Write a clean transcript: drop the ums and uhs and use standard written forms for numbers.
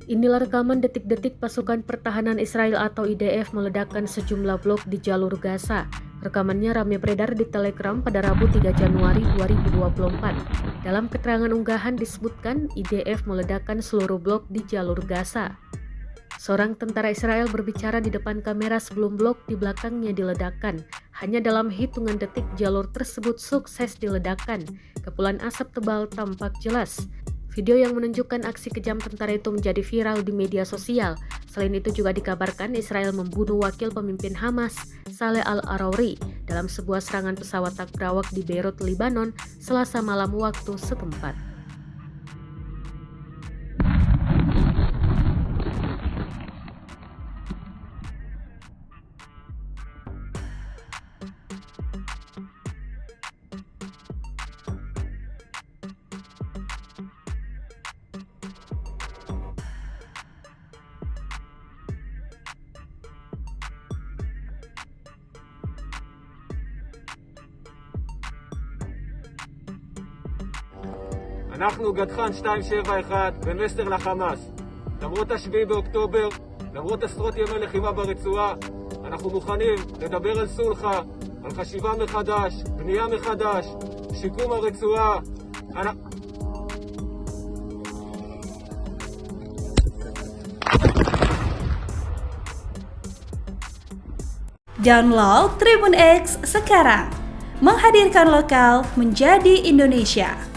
Inilah rekaman detik-detik pasukan pertahanan Israel atau IDF meledakkan sejumlah blok di jalur Gaza. Rekamannya ramai beredar di Telegram pada Rabu 3 Januari 2024. Dalam keterangan unggahan disebutkan IDF meledakkan seluruh blok di jalur Gaza. Seorang tentara Israel berbicara di depan kamera sebelum blok di belakangnya diledakkan. Hanya dalam hitungan detik jalur tersebut sukses diledakkan. Kepulan asap tebal tampak jelas. Video yang menunjukkan aksi kejam tentara itu menjadi viral di media sosial. Selain itu juga dikabarkan Israel membunuh wakil pemimpin Hamas, Saleh Al-Arouri, dalam sebuah serangan pesawat tak berawak di Beirut, Lebanon, Selasa malam waktu setempat. אנחנו גדח"ן 271 במסר לחמאס. למרות ה-7 באוקטובר, למרות עשרות ימי לחימה ברצועה, אנחנו מוכנים לדבר על סולחה, על חשיבה מחדש, בנייה מחדש, שיקום הרצועה. Download Tribun X sekarang, menghadirkan lokal menjadi Indonesia.